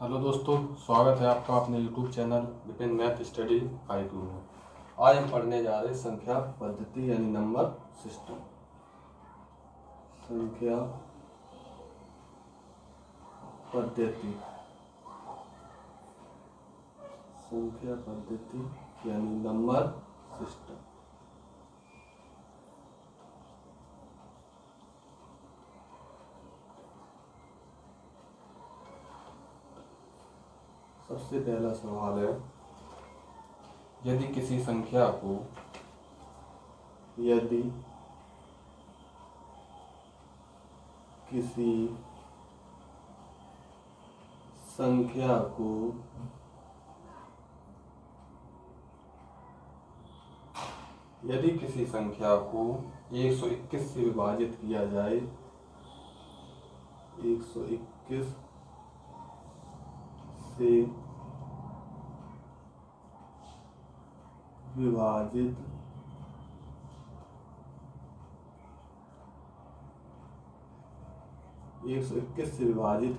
Hello दोस्तों, स्वागत है आपका अपने YouTube channel Vipin math study 5 में। आज हम पढ़ने जा रहे हैं संख्या पद्धति यानी नंबर सिस्टम। संख्या पद्धति, संख्या पद्धति यानी नंबर सिस्टम। सबसे पहला सवाल है, यदि किसी संख्या को यदि किसी संख्या को यदि किसी संख्या को 121 से विभाजित किया जाए, 121 से विभाजित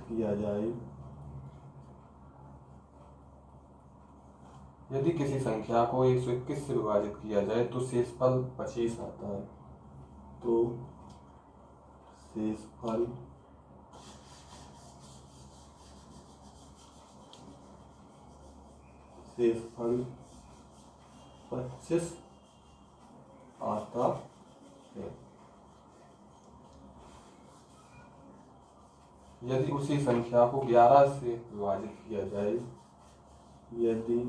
किया जाए, यदि किसी संख्या को 121 से विभाजित किया जाए तो शेषफल 25 आता है। तो शेषफल 25 आता है। यदि उसी संख्या को 11 से विभाजित किया जाए, यदि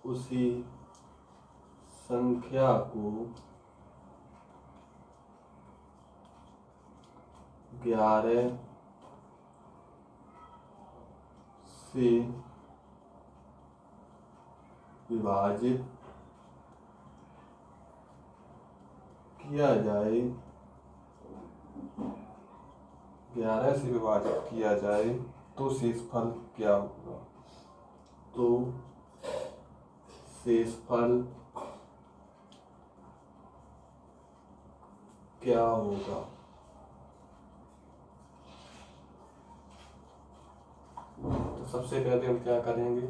उसी संख्या को 11 से विभाजित किया जाए, 11 से विभाजित किया जाए तो शेषफल क्या होगा? तो शेषफल क्या होगा? तो सबसे पहले हम क्या करेंगे,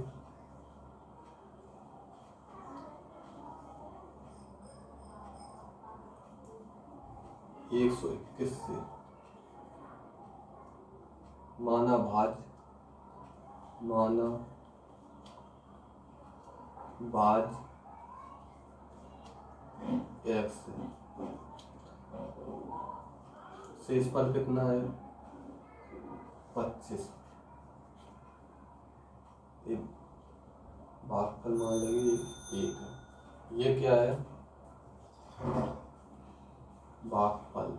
एक 121 से माना भाज x से शेषफल कितना है? 25। एक भागफल मान लेंगे 1 है। ये क्या है? भागफल।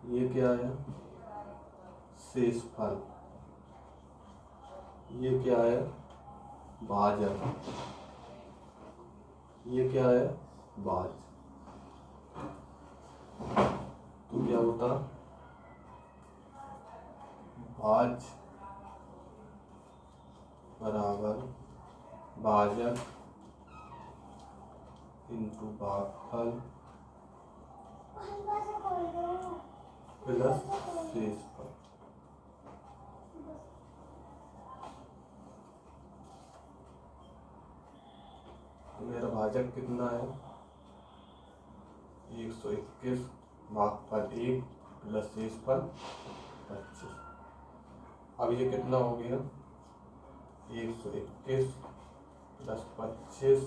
ये क्या है? शेषफल। ये क्या है? भाजक। ये क्या है? भाज। तो क्या होता? भाज बराबर भाजक इंटू भागफल प्लस शेषफल। तो मेरा भाजक कितना है? 121 भागफल 1 प्लस शेषफल 25। अब ये कितना हो गया? 121 प्लस 25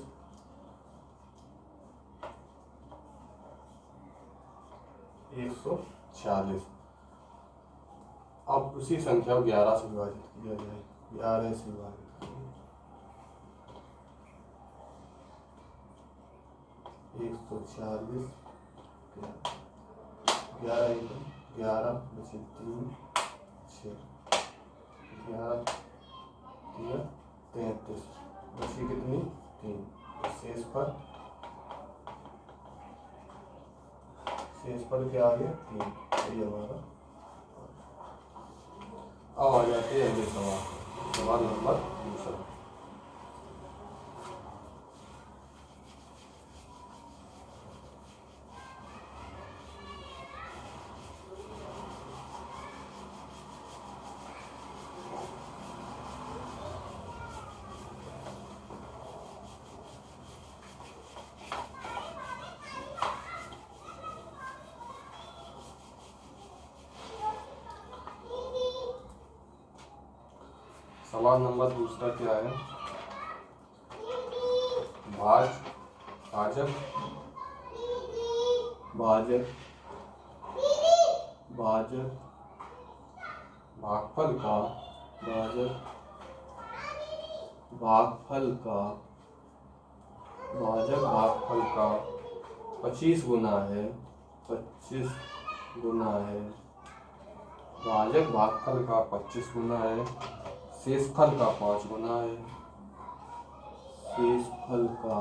140। अब उसी संख्या को 11 से विभाजित किया जाए, 11 से विभाजित 140, 11 बचे 3 6, 11 33 बची कितनी? 3। शेषफल क्या आ गया? 3। ये हमारा। अब आ जाते हैं अगले सवाल नंबर 2। सवाल नंबर दूसरा क्या है? भाजक भाजक भाजक भागफल का भाजक भागफल का भाजक भागफल का 25 गुना है। 25 गुना है। भाजक भागफल का 25 गुना है। शेषफल का 5 गुना है। शेषफल का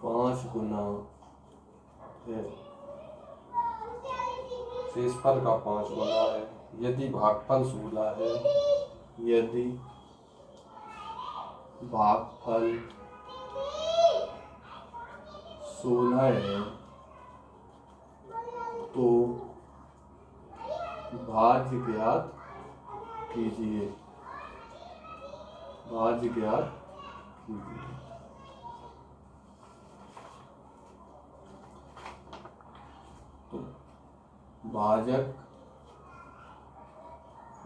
5 गुना है। शेषफल का 5 गुना है। यदि भागफल 16 है, यदि भागफल 16 है तो भाज्य ज्ञात कीजिए। भाज्य ज्ञात कीजिए। तो भाजक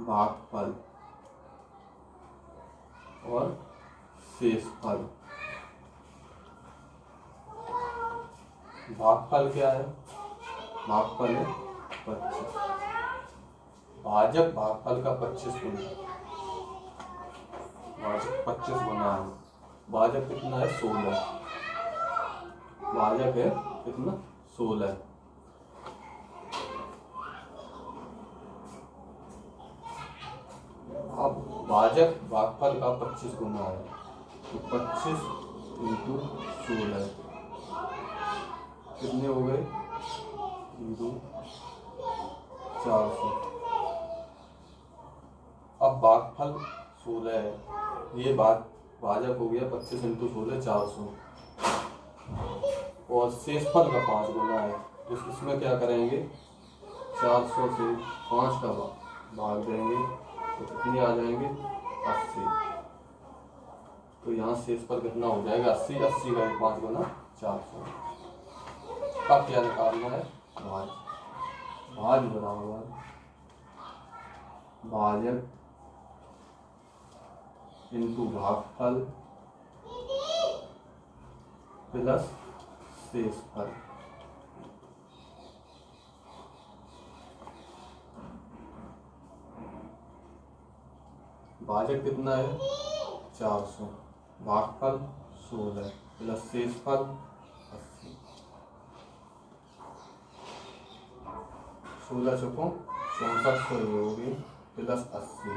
भागफल और शेषफल। भागफल क्या है? भागफल है 25। भाजक भागफल का 25 गुना। भाजक 25 गुना है। भाजक कितना है? 16। भाजक है कितना? 16। अब भाजक भागफल का 25 गुना है तो 25 इंटू 16 कितने हो गए? 400। अब भागफल 16 है, ये भाजक हो गया 25 इंटू 16 400 और शेषफल का 5 गुना है तो इसमें क्या करेंगे? 400 से 5 का भाग देंगे तो कितनी आ जाएंगे? 80। तो यहाँ शेषफल कितना हो जाएगा? 80। 80 का 5 गुना 400। अब क्या निकालना है? भाज। भाज बराबर भाजक इंटू भागफल प्लस शेषफल। भाजक कितना है? 400। भागफल 16 प्लस शेषफल 80। 16 चौकों 6400 हो गई प्लस 80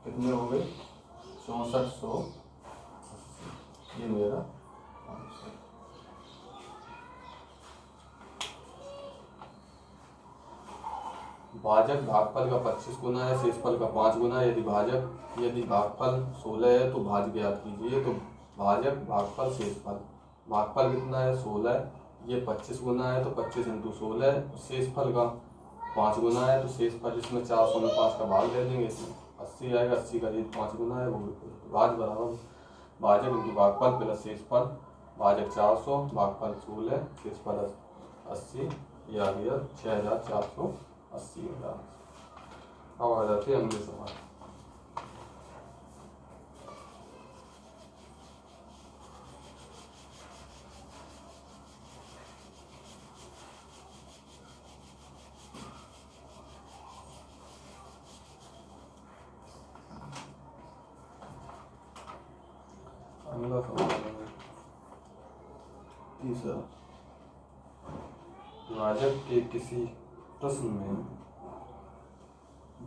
कितने हो गए? 6480। ये मेरा आंसर। भाजक भागफल का 25 गुना है, शेषफल का 5 गुना है। यदि भागफल 16 है तो भाज्य ज्ञात कीजिए। तो भाजक भागफल शेषफल। भागफल कितना है? 16। ये 25 गुना है तो 25 इंटू 16। शेषफल का 5 गुना है तो शेषफल जिसमें 400 में 5 का भाग दे देंगे, इसमें 80 आएगा। 80 का ये 5 गुना है वो भाज बराबर भाजक इंटू भागफल प्लस शेषफल। भाजक 400, भागफल 16, शेषफल 80। ये आ गया 6480 हो। अब आ जाते हैं अगले सवाल। अगला सवाल है तीसरा। विभाजक के किसी प्रश्न में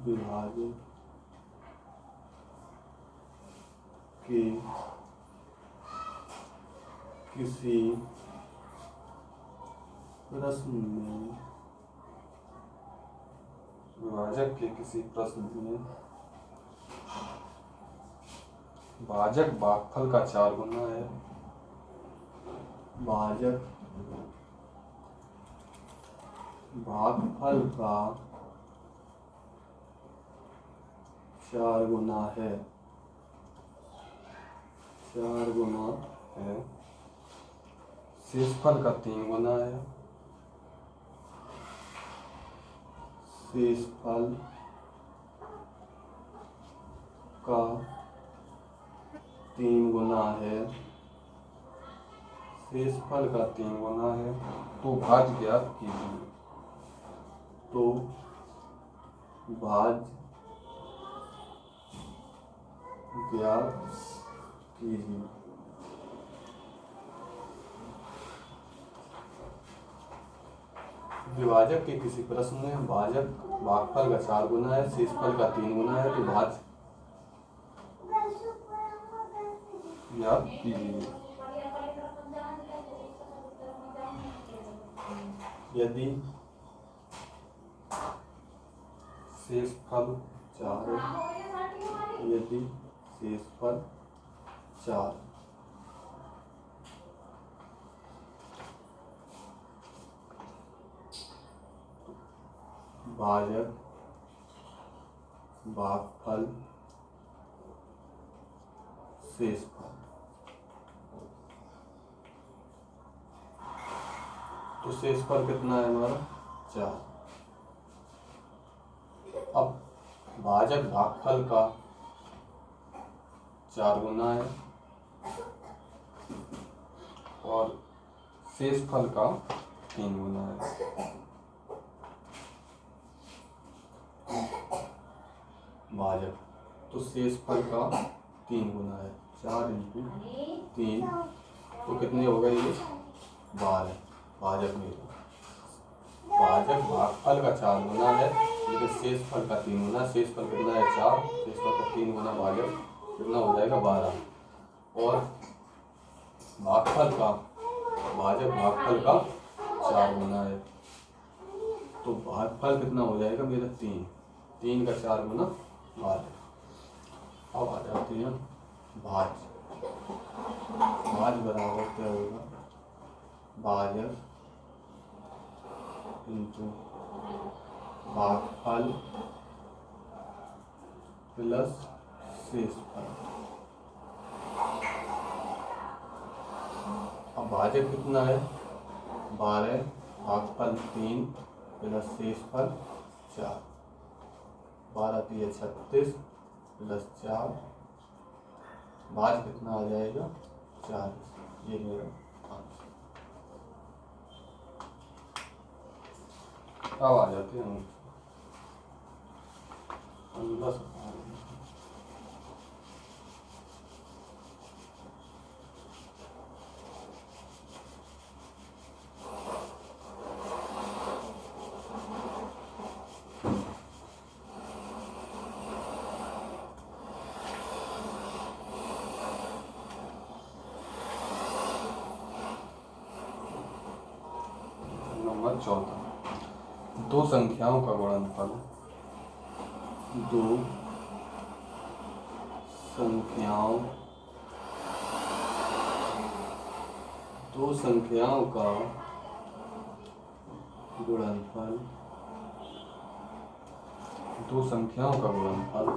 विभाजक के किसी प्रश्न में विभाजक के किसी प्रश्न में भाजक भागफल का 4 गुना है। भाजक भागफल का 4 गुना है। 4 गुना है। शेषफल का 3 गुना है। शेषफल का 3 गुना है, शेषफल का 3 गुना है तो भाज्य ज्ञात कीजिए। तो भाज्य ज्ञात कीजिए। विभाजक के किसी प्रश्न में भाजक भागफल का 4 गुना है, शेषफल का 3 गुना है तो भाज्य ज्ञात कीजिए। यदि शेषफल 4 है, यदि शेषफल 4 भाजक भागफल शेषफल, तो शेषफल कितना है हमारा 4। अब भाजक भागफल का 4 गुना है और शेषफल का 3 गुना है। भाजक तो शेषफल का 3 गुना है, 4 × 3 तो कितने हो गए ये 12। भाजक में भाजक भागफल का 4 गुना है लेकिन शेषफल का 3 गुना। शेषफल कितना है 4, शेषफल का 3 गुना, भाजक कितना हो जाएगा 12। और भागफल का भाजक भागफल का 4 गुना है तो भागफल कितना हो जाएगा मेरा 3 का 4 गुना 12। अब आ जाते हैं भाज्य। भाज्य बराबर क्या होगा, भाजक इंटू भागफल प्लस शेषफल। अब भाजक कितना है 12, भागफल 3 प्लस शेषफल 4। 12 × 36 प्लस 4, भाज्य कितना आ जाएगा 40। ये मेरा आंसर। अब आ जाते हैं 10। नंबर 14, दो संख्याओं का गुणनफल। दो संख्याओं का गुणनफल, दो संख्याओं का गुणनफल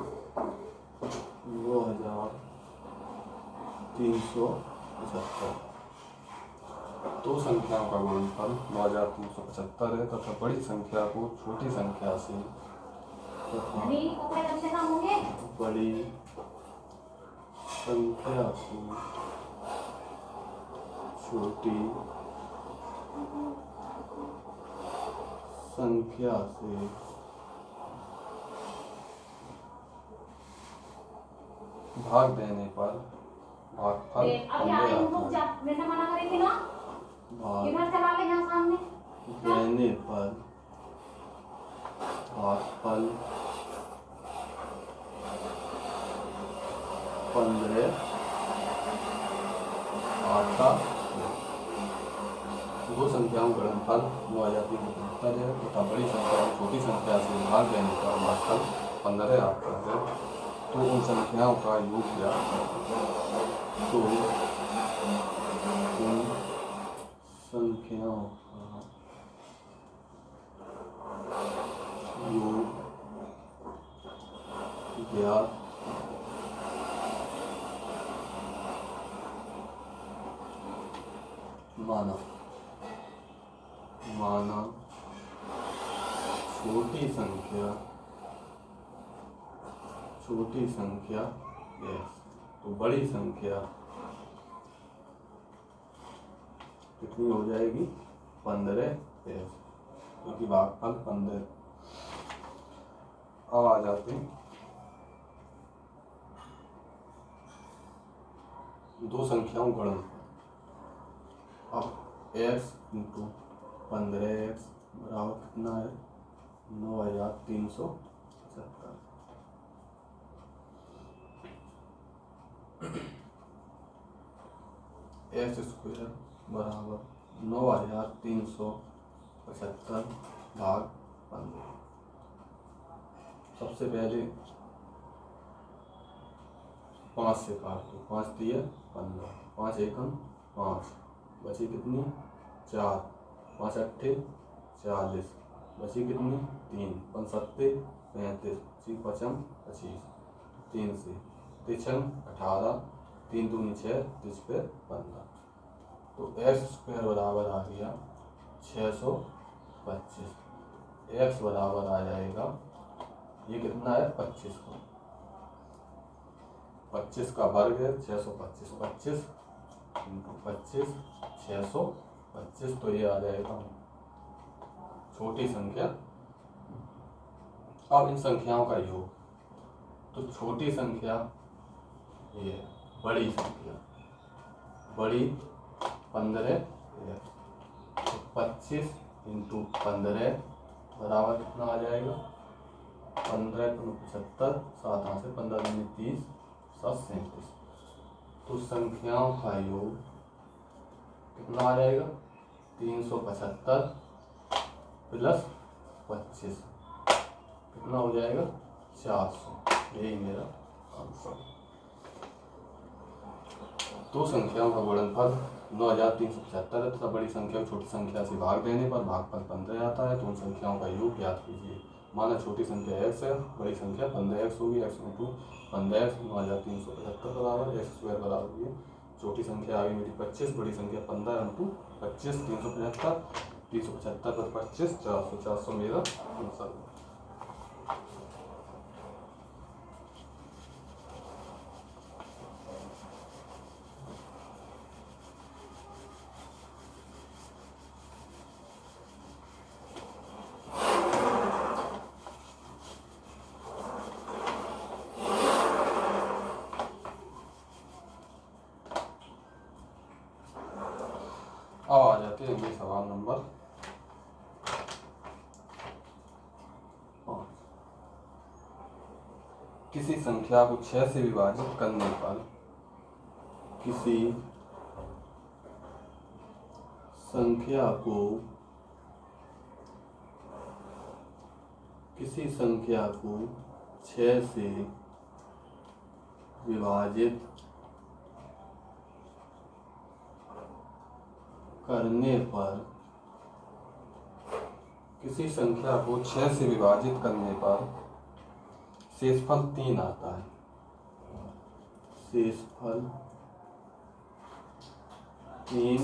9375। दो संख्याओं का गुणनफल 9375 है तथा बड़ी संख्या को छोटी संख्या से बड़ी संख्या को छोटी संख्या से भाग देने पर भागफल देने पर भागफल 15 आता। दो संख्याओं का गुणनफल 9375 है तथा बड़ी संख्या को छोटी संख्या से भाग देने पर भागफल 15 आता है। तो उन संख्याओं का योग ज्ञात करें। तो उन संख्याओं का योग ज्ञात माना छोटी संख्या x, तो बड़ी संख्या कितनी हो जाएगी 15x, क्योंकि भागफल 15। अब आ जाते हैं दो संख्याओं गणन पर। अब x इंटू 15x बराबर कितना है 9375। एक्स स्क्वायर बराबर 9375 भाग 15। सबसे पहले 5 से काट दो, 5 दिए 15, 5 एकम 5, बची कितनी 4, 5 अट्ठे 40, बची कितनी 3, 5 सत्ते 35, बची 5 25, 3 से 3 18, 3 दूनी 6, 3 पे 15। तो एक्स स्क्वायर बराबर आ गया 625। एक्स बराबर आ जाएगा, ये कितना है 25 को, 25 का वर्ग है 625, 25 इंटू 25 625, तो ये आ जाएगा छोटी संख्या। अब इन संख्याओं का योग, तो छोटी संख्या ये, बड़ी संख्या बड़ी 15, तो 25 इंटू 15 बराबर कितना आ जाएगा 15 × 75, 7 से 15 दूनी 30, 7 37। तो संख्याओं का योग कितना आ जाएगा 375 प्लस 25, कितना हो जाएगा 400। यही मेरा आंसर। दो संख्याओं का गुणनफल 9375 है तथा बड़ी संख्या को छोटी संख्या से भाग देने पर भागफल 15 आता है। तो उन संख्याओं का योग ज्ञात कीजिए। माना छोटी संख्या x है, बड़ी संख्या 15x होगी, x इंटू 15x 9375 बराबर एक्स स्क्वायर बराबर ये छोटी संख्या आ गई मेरी 25, बड़ी संख्या 15 इंटू 25 375, 375 पर 25 400, 400 मेरा आंसर। अब आ जाते हैं सवाल नंबर 5। किसी संख्या को 6 से विभाजित करने पर किसी संख्या को 6 से विभाजित करने पर, किसी संख्या को 6 से विभाजित करने पर शेषफल 3 आता है। शेषफल 3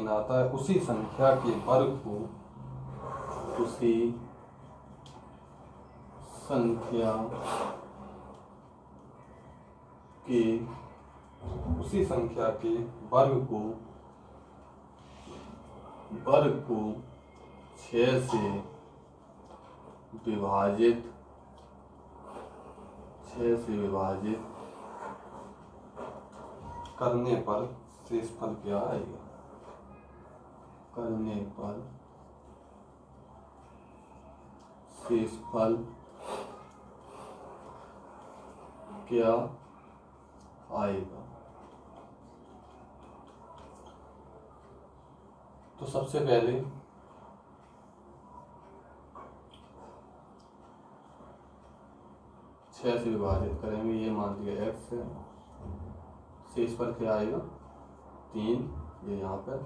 आता है। उसी संख्या के वर्ग को वर्ग को 6 से विभाजित करने पर शेषफल क्या आएगा। शेषफल क्या आएगा। तो सबसे पहले छह से विभाजित करेंगे, ये मान लिया x है, शेषफल क्या आएगा 3, ये यहाँ पर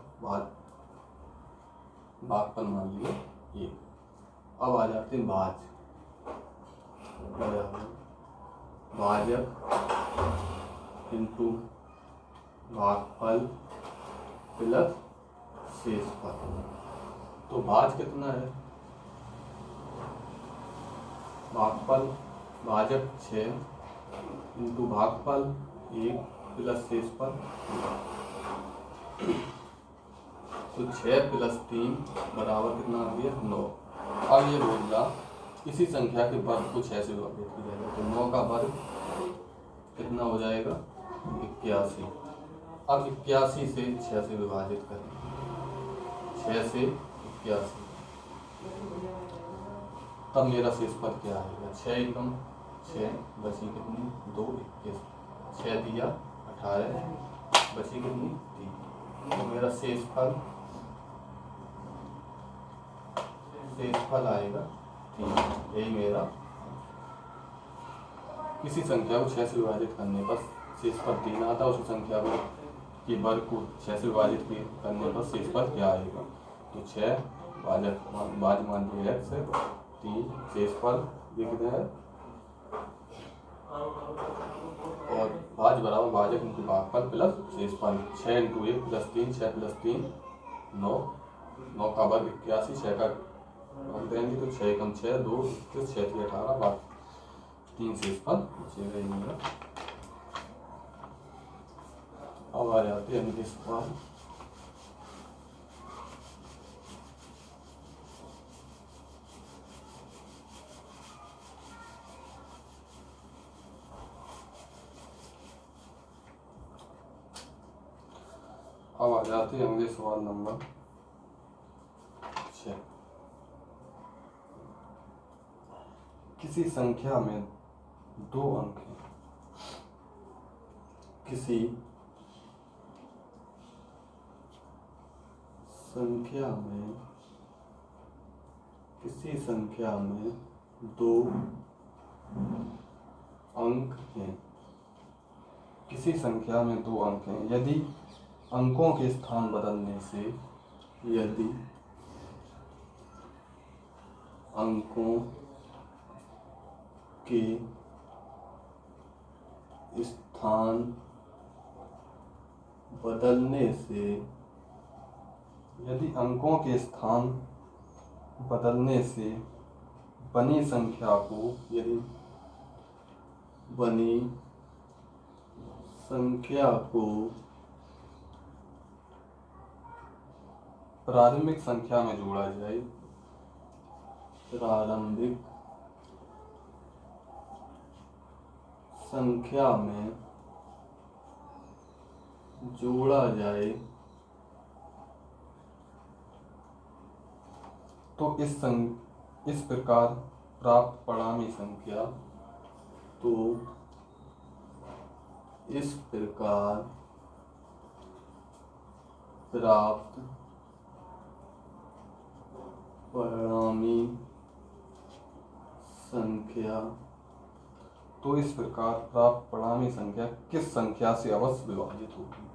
भागफल मान लिया ये। अब आ जाते हैं भाजक इंटू भागफल प्लस शेषफल। तो भाज कितना है, भागफल भाजक 6 इंटू भागफल 1 प्लस शेषफल, तो 6 प्लस 3 बराबर कितना आ गया 9। अब ये बोल रहा किसी संख्या के वर्ग को 6 से विभाजित किया जाएगा, तो 9 का वर्ग कितना हो जाएगा 81। अब 81 से 6 से विभाजित करें, 6 से 81, तब मेरा शेषफल क्या आएगा, 6 एकम 6 बची कितनी 2 21, 6 दिया 18 बची कितनी 3, तो मेरा शेषफल आएगा 3। यही मेरा किसी संख्या को 6 से विभाजित करने पर शेषफल 3 आता है, उस संख्या को के वर्ग को 6 से विभाजित करने पर शेषफल क्या आएगा, तो 6 भाज्य मान x है 3 शेषफल ये कितना है, और भाज्य बराबर भाजक इंटू भागफल प्लस शेषफल, 6 इंटू 1 प्लस 3 6 प्लस 3 9, 9 का वर्ग 81, 6 का भाग देंगे तो 6 कम 6 2 21 6 3 18 भाग 3 शेषफल बचेगा ही मेरा। अब आ जाते हैं अगले सवाल। अब आ जाते हैं अगले सवाल नंबर 6। किसी संख्या में 2 अंक हैं, किसी संख्या में 2 अंक हैं, किसी संख्या में 2 अंक हैं, यदि अंकों के स्थान बदलने से, यदि अंकों के स्थान बदलने से, यदि अंकों के स्थान बदलने से बनी संख्या को, यदि बनी संख्या को प्रारंभिक संख्या में जोड़ा जाए, प्रारंभिक संख्या में जोड़ा जाए, तो इस प्रकार प्राप्त परिणामी संख्या, तो इस प्रकार प्राप्त परिणामी संख्या, तो इस प्रकार प्राप्त परिणामी संख्या किस संख्या से अवश्य विभाजित होगी,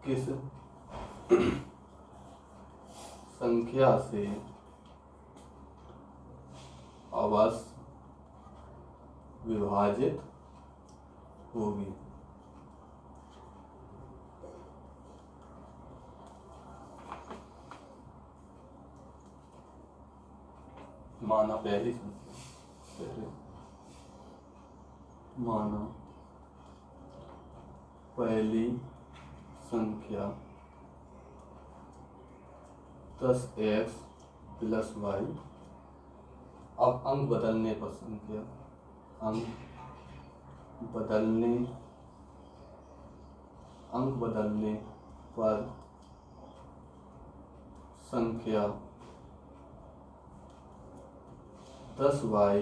किस संख्या से अवश्य विभाजित होगी। माना पहली संख्या, माना पहली संख्या 10x प्लस y, अब अंक बदलने पर संख्या, अंक बदलने पर संख्या 10y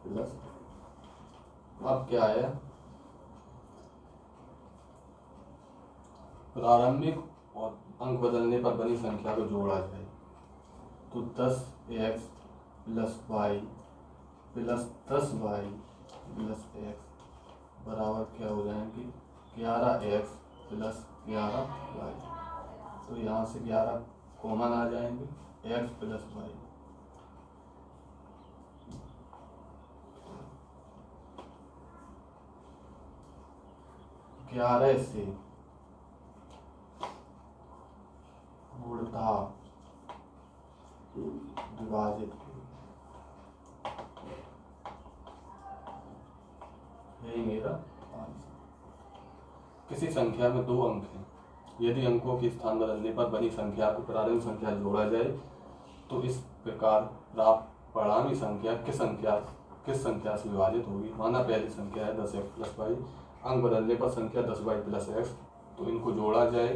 प्लस, अब क्या है, प्रारंभिक और अंक बदलने पर बनी संख्या को जोड़ा जाए, तो 10x plus y plus 10y plus x बराबर क्या हो जाएंगे 11x प्लस 11y, तो यहाँ से 11 कॉमन आ जाएंगे, x प्लस y, ग्यारह से 48 विभाजित हुई। यही मेरा आंसर। किसी संख्या में 2 अंक हैं, यदि अंकों के स्थान बदलने पर बनी संख्या को प्रारंभिक संख्या जोड़ा जाए तो इस प्रकार प्राप्त परिणामी संख्या किस संख्या से विभाजित होगी। माना पहली संख्या है 10x+y, अंक बदलने पर संख्या 10y+x, तो इनको जोड़ा जाए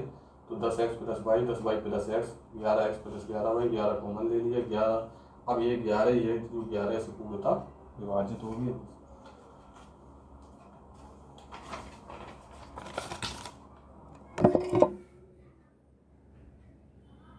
तो 10x+y 10y+x 11x+11y, 11 कॉमन ले लिया 11। अब ये 11 से पूर्णतः विभाजित होगी।